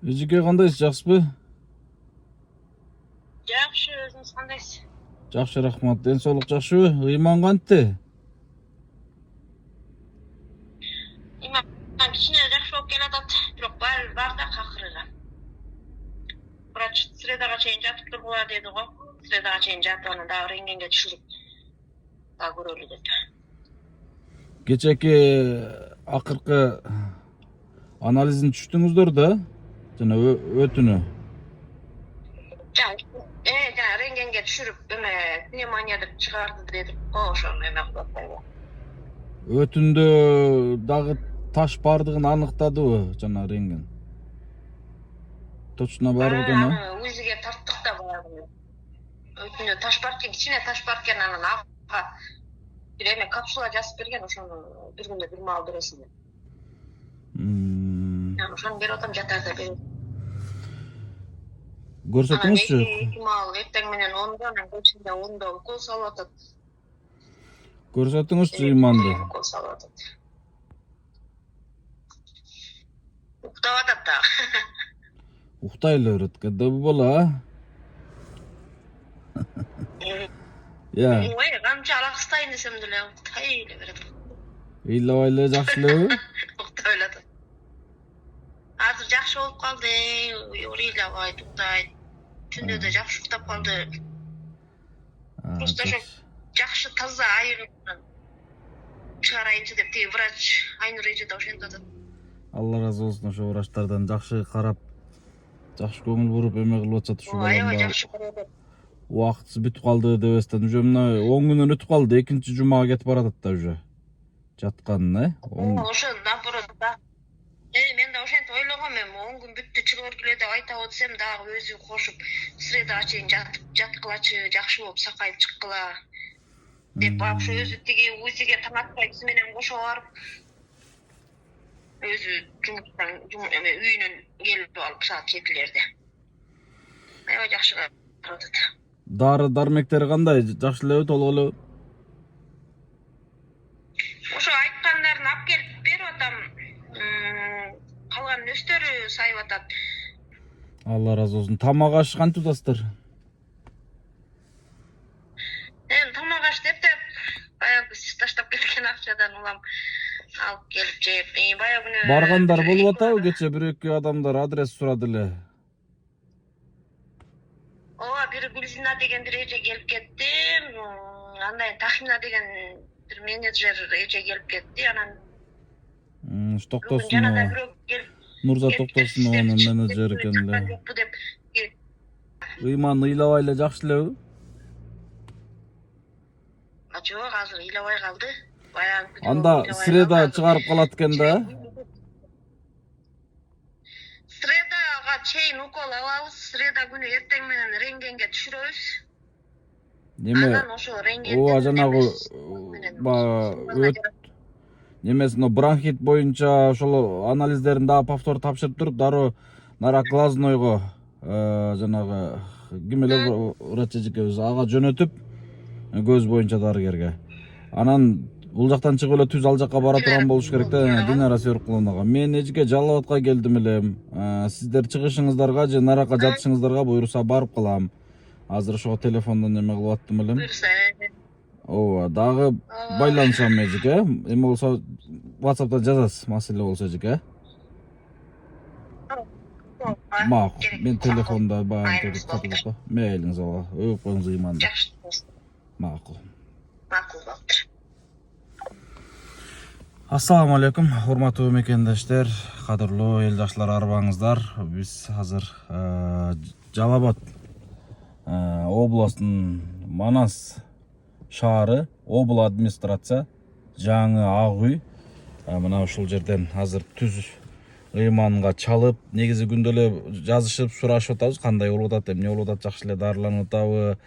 Эжеке кандайсыз, жакшысызбы? Жакшы, өзүңүз кандайсыз? Жакшы, рахмат. Ден соолук жакшыбы? Ыйман кантты? Имам кичине жакшы болуп келатат, бирок бар да акырыга. Врач средага чейин жатып тургула деди го. Средага чейин жатып, анан дагы рентгенге түшүрүп дагы көрөлү деп. Кечеки акыркы анализин түштүңүздөр да? Жана өтүнү. Жана рентгенге түшүрүп пневмония деп чыгарды дедик го, ошону кылып атпайбы. Өтүндө дагы таш бардыгын аныктадыбы жана рентген? Точно бар экен, а? УЗИге тарттык да баягы. Өтүндө таш бар экен, кичине таш бар экен, анан ага бир эме капсула жазып берген, ошону бир күндө бир маал бересиң деп. Ошону берип атам, жатарда берет. Көрсөтүңүзчү? Эки маал эртең менен 10-до, анан кечинде 10-до укол салып атат. Көрсөтүңүзчү ыйманды. Укол салып атат. Уктап атат дагы. Уктай эле берет, кадебы бола, а? Я. Ой, канча алакыстайын десем деле уктай эле берет. Ыйлабай эле жакшы элеби? Уктай эле атат. Азыр жакшы болуп калды, ыйлабайт, уктайт. Түндө да жакшы уктап калды. Просто ошо жакшы таза айыгып чыгарайынчы деп тиги врач Айнур эже да ошентип атат. Алла разы болсун, ошо врачтардан жакшы карап, жакшы көңүл буруп эме кылып атышат ушул Аябай баламда. жакшы көрөт. Убактысы бүтүп калды дебестен, уже мына 10 күнөн өтүп калды, экинчи жумага кетип баратат да уже. Жатканын, Ошо наоборот да. Мен да ошентип ойлогом, эми 10 күн бүттү, чыгып бергиле деп айтабы десем, дагы өзү кошуп средага чейин жаткылачы, жакшы болуп сакайып чыккыла деп барып ошо өзү тиги УЗИге таң атпайчысы менен кошо барып өзү жумуштан үйүнөн келип алып саат 7-лерде. Аябай жакшы карап атат. Дары дармектери кандай? Жакшы элеби, толук элеби? Ошо айткандарын алып келип берип атам. Калган өстөрү сайып атат. Алла разы болсун. Тамак аш кантип атасыздар? Тамак аш деп баягы сиз таштап кеткен акчадан улам алып келип жеп. Баягы күнү Баргандар болуп атабы? Кече 1-2 адамдар адрес сурады эле. Ооба, бири Гүлзина деген бир эже келип кетти. Андай Тахина деген бир менеджер эже келип кетти. Анан Токтосун. Нурза Токтосунованын менеджери экен эле. Ыйман ыйлабай эле жакшы элеби? Жок, азыр ыйлабай калды. Баягы Анда среда чыгарып калат экен да? Средага чейин укол алабыз. Среда күнү эртең менен рентгенге түшүрөбүз. Анан ошо рентген. Ооба, жанагы немесин бронхит боюнча ошол анализдерин дагы повтор тапшырып туруп, дароо нара глазнойго жанагы ким эле врач эжекебиз ага жөнөтүп, көз боюнча дарыгерге. Анан бул жактан чыгып эле түз ал жакка бара турган болуш керек да, Динара Серикуловнага. Мен эжеке Жалал Абадка келдим элем. Сиздер чыгышыңыздарга же нарака жатышыңыздарга буйруса барып калам. Азыр ошого телефондон эме кылып аттым элем. Ооба, дагы байланышам эжеке. Эме болсо WhatsApp'та жазасыз, маселе болсо эжеке. Макул. Мен телефонда баягы катылып го. Мейлиңиз ооба. Өп коюңуз ыйманды. Макул. Макул болуптур. Ассаламу алейкум, урматтуу мекендештер, кадырлуу эл жакшылар, арбаңыздар. Биз азыр Жалал Абад областынын Манас шаары, обл администрация, жаңы Ак үй. Мына ушул жерден азыр түз ыйманга чалып, негизи күндө эле жазышып, сурашып атабыз, кандай болуп атат, эмне болуп атат, жакшы эле дарыланып атабы,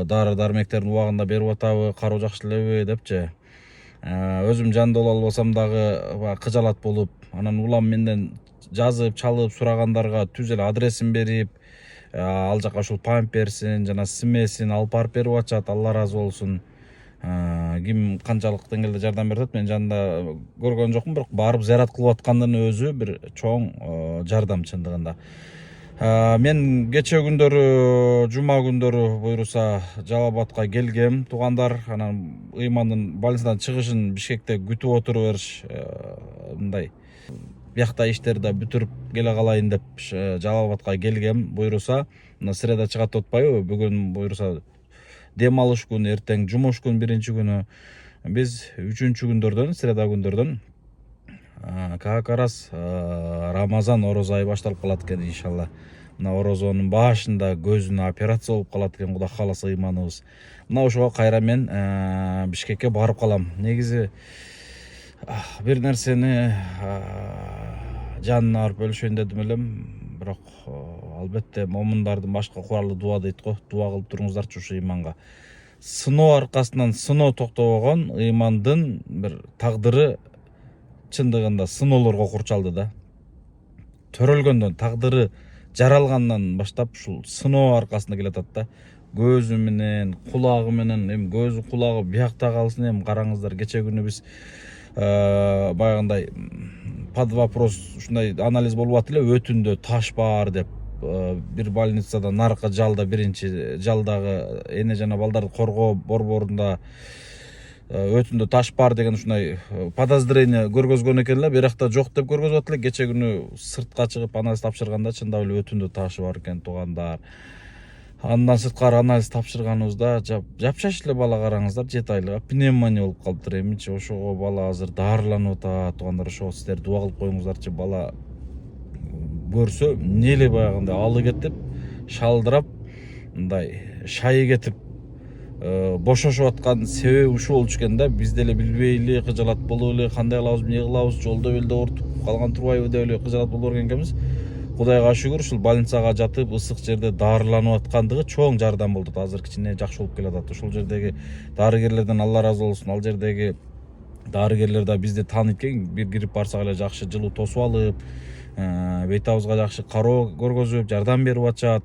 дары дармектерин убагында берип атабы, кароо жакшы элеби депчи. Өзүм жанында боло албасам дагы кыжалат болуп, анан улам менден жазып, чалып сурагандарга түз эле адресин берип, ал жака ушул памперсин жана смесин алып барып берип атышат. Алла разы болсун. Ким канчалык деңгээлде жардам берип атат мен жанында көргөн жокмун, бирок барып зыярат кылып аткандын өзү бир чоң жардам чындыгында. Мен кече күндөрү, жума күндөрү буйруса Жалал Абадка келгем, туугандар анан ыймандын больницадан чыгышын Бишкекте күтүп отуруп бериш, мындай биякта иштерди да бүтүрүп келе калайын деп Жалал Абадка келгем. Буйруса мына среда чыгат деп атпайбы? Бүгүн буйруса дем алыш күнү, эртең жумуш күн, биринчи күнү. Биз үчүнчү күндөрдөн, среда күндөрдөн как раз Рамазан орозо айы башталып калат экен иншалла. Мына орозонун башында көзүнө операция болуп калат экен, Кудай кааласа ыйманыбыз. Мына ошого кайра мен Бишкекке барып калам. Негизи бир нерсени жанына барып өлүшөйүн дедим элем, бирок албетте момундардын башка куралы дуа дейт го. Дуа кылып туруңуздарчы ушу ыйманга. Сыноо аркасынан сыноо токтобогон ыймандын бир тагдыры чындыгында сыноолорго курчалды да. Төрөлгөндөн, тагдыры жаралгандан баштап ушул сыноо аркасында келатат да. Көзү менен, кулагы менен, эми көзү, кулагы биякта калсын, эми караңыздар, кече күнү биз баягындай под вопрос ушундай анализ болуп атты эле, өтүндө таш бар деп. Бир больницада наркы жалда, биринчи жалдагы эне жана балдарды коргоо борборунда өтүндө таш бар деген ушундай подозрение көргөзгөн экен эле, биракта жок деп көргөзүп атты эле. Кече күнү сыртка чыгып анализ тапшырганда чындап эле өтүндө ташы бар экен, туугандар. Андан сырткары анализ тапшырганыбызда жапшаш эле бала, караңыздар, 7 айлык пневмония болуп калыптыр. Эмичи ошого бала азыр дарыланып атат. Туугандар, ошого сиздер дуа кылып коюңуздарчы. Бала көрсө эмне эле баягындай алы кетип, шалдырап, мындай шайы кетип бошошуп аткан себеби ушул болчу экен да. Биз деле билбейли, кыжалат болуп эле, кандай кылабыз, эмне кылабыз, жолдо белде ортуп калган турбайбы деп эле кыжалат болуп берген экенбиз. Кудайга шүгүр, ушул больницага жатып, ысык жерде дарыланып аткандыгы чоң жардам болду. Азыр кичине жакшы болуп келатат. Ушул жердеги дарыгерлерден Алла ыраазы болсун. Ал жердеги дарыгерлер да бизди тааныйт экен. Бир кирип барсак эле жакшы жылуу тосуп алып, бет-абызга жакшы кароо көргөзүп, жардам берип атышат.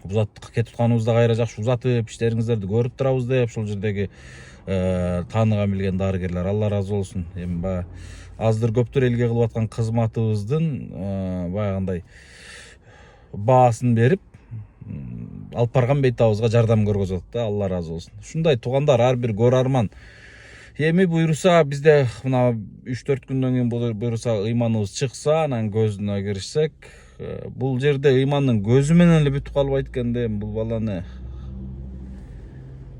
Кетип атканыбызда кайра жакшы узатып, иштериңиздерди көрүп турабыз деп ушул жердеги тааныган билген дарыгерлер, Алла ыраазы болсун. Эми баягы аздыр көптүр элге кылып аткан кызматыбыздын баягындай баасын берип алып барган бет-абызга жардам көргөзүп атат да. Алла ыраазы болсун. Ушундай туугандар, ар бир көрөрман. Эми буйруса бизде мына 3-4 күндөн кийин буйруса ыйманыбыз чыкса, анан көзүнө киришсек, бул жерде ыймандын көзү менен эле бүтүп калбайт экенде, бул баланы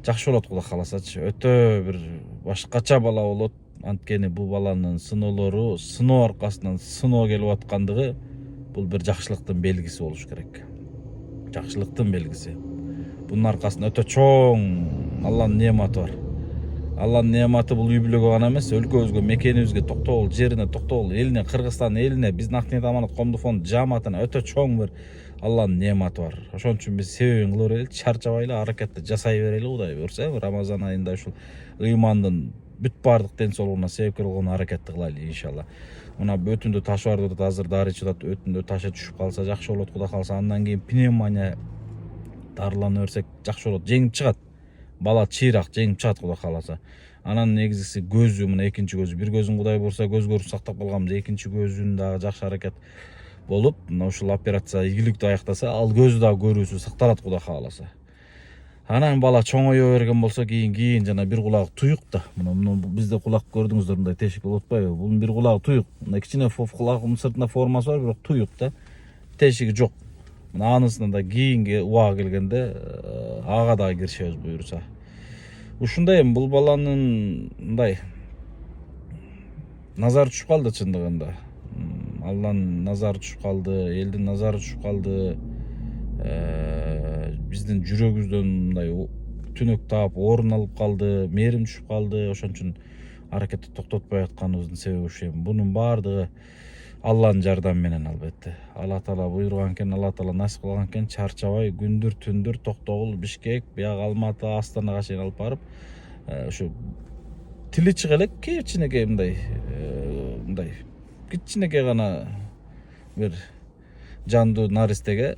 жакшы болот, Кудай кааласачы. Өтө бир башкача бала болот. Анткени бул баланын сыноолору, сыноо аркасынан сыноо келип аткандыгы бул бир жакшылыктын белгиси болуш керек. Жакшылыктын белгиси. Бунун аркасында өтө чоң Алланын неаматы бар. Алланын неаматы бул үй бүлөгө гана эмес, өлкөбүзгө, мекенибизге, Токтогул жерине, Токтогул элине, Кыргызстан элине, биздин Акниет Аманат коомдук фонд жааматына өтө чоң бир Алланын неаматы бар. Ошон үчүн биз себебин кыла берели, чарчабайлы, аракетти жасай берели. Кудай буйрса, Рамазан айында ушул ыймандын бүт баардык ден соолугуна себепкер болгон аракетти кылайлы иншалла. Мына өтүндө ташы бар деп атат, азыр дары ичип атат. Өтүндө ташы түшүп калса жакшы болот, Кудай кааласа. Андан кийин пневмония дарылана берсек жакшы болот. Жеңип чыгат. Бала чыйрак жеңип чыгат, Кудай кааласа. Анан негизгиси көзү, мына экинчи көзү. Бир көзүн Кудай буйрса көз көрүп сактап калганбыз. Экинчи көзүн дагы жакшы аракет болуп, мына ушул операция ийгиликтүү аяктаса, ал көзү дагы көрүүсү сакталат, Кудай кааласа. Анан бала чоңойо берген болсо кийин жана бир кулагы туюк да. Мына бизде кулак көрдүңүздөр, мындай тешик болуп атпайбы? Бунун бир кулагы туюк. Мына кичине кулагынын сыртында формасы бар, бирок туюк да. Тешиги жок. Мына анысына да кийинки убага келгенде ага дагы киришебиз буйруса. Ушундай эми бул баланын мындай назары түшүп калды чындыгында. Алланын назары түшүп калды, элдин назары түшүп калды. Биздин жүрөгүбүздөн мындай түнөк таап орун алып калды, мээрим түшүп калды. Ошон үчүн аракетти токтотпой атканыбыздын себеби ушу эми. Бунун баардыгы Алланын жардамы менен албетте. Алла Таала буйруган экен, Алла Таала насип кылган экен, чарчабай күндүр түндүр Токтогул, Бишкек, бияга Алматы, Астанага чейин алып барып, ушу тили чыга элек кичинекей мындай кичинекей гана бир жандуу наристеге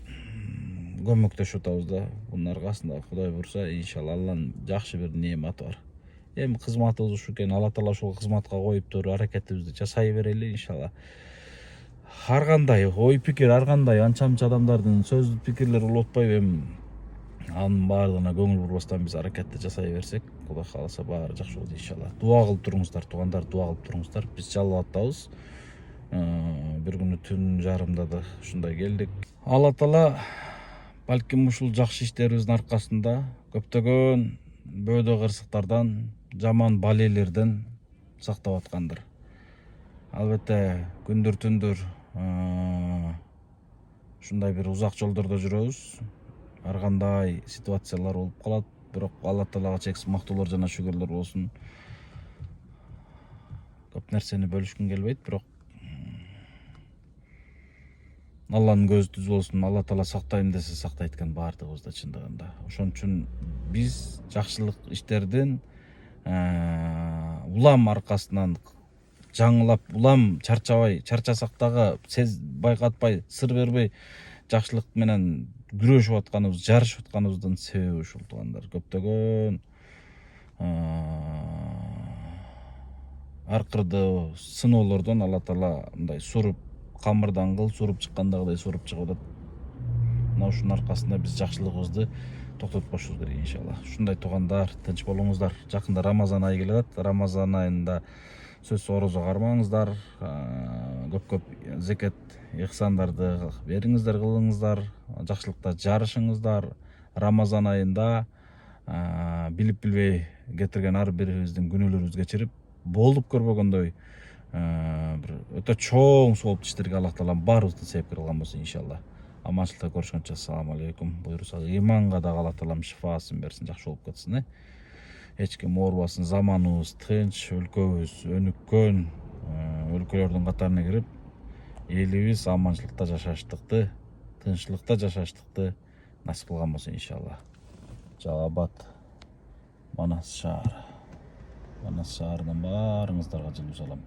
көмөктөшүп атабыз да. Бунун аркасында Кудай буйруса иншалла Алланын жакшы бир неаматы бар. Эми кызматыбыз ушу экен. Алла таала ошол кызматка коюптур, аракетибизди жасай берели иншалла. Ар кандай ой пикир, ар кандай анча мынча адамдардын сөз пикирлери улутпайбы, эми анын баардыгына көңүл бурбастан биз аракетти жасай берсек, Кудай кааласа баары жакшы болот иншалла. Дуа кылып туруңуздар, туугандар, дуа кылып туруңуздар. Биз жалып атабыз. Бир күнү түн жарымда да ушундай келдик. Алла таала балким ушул жакшы иштерибиздин аркасында көптөгөн бөөдө кырсыктардан, жаман балелерден сактап аткандыр. Албетте күндүр түндүр ушундай бир узак жолдордо жүрөбүз. Ар кандай ситуациялар болуп калат, бирок Алла таалага чексиз мактоолор жана шүгүрлөр болсун. Көп нерсени бөлүшкүм келбейт, бирок Алланын көзү түз болсун. Алла таала сактайм десе сактайт экен баардыгыбызды чындыгында. Ошон үчүн биз жакшылык иштердин улам аркасынан жаңылап, улам чарчасак дагы байкатпай, сыр бербей жакшылык менен күрөшүп атканыбыз, жарышып атканыбыздын себеби ушул туугандар. Көптөгөн аркырды сыноолордон Алла таала мындай суруп, камырдан кыл суруп чыккандагыдай суруп чыгып атат. Мына ушунун аркасында биз жакшылыгыбызды токтотпошубуз керек иншалла. Ушундай туугандар, тынч болуңуздар. Жакында Рамазан айы келе атат. Рамазан айында сөзсүз орозо кармаңыздар. Көп зекет, ихсандарды бериңиздер, кылыңыздар. Жакшылыкта жарышыңыздар. Рамазан айында билип билбей кетирген ар бирибиздин күнөөлөрүбүздү кечирип, болуп көрбөгөндөй бир өтө чоң сооптуу иштерге Аллах таала баарыбызды себепкер кылган болсун иншалла. Аманчылыкта көрүшкөнчө ассаламу алейкум. Буйруса иманга да Алла таалам шифасын берсин, жакшы болуп кетсин. Эч ким оорубасын, заманыбыз тынч, өлкөбүз өнүккөн өлкөлөрдүн катарына кирип, элибиз аманчылыкта жашаштыкты, тынччылыкта жашаштыкты насип кылган болсун иншалла. Жалал Абад, Манас шаары. Манас шаарынан баарыңыздарга жылуу салам.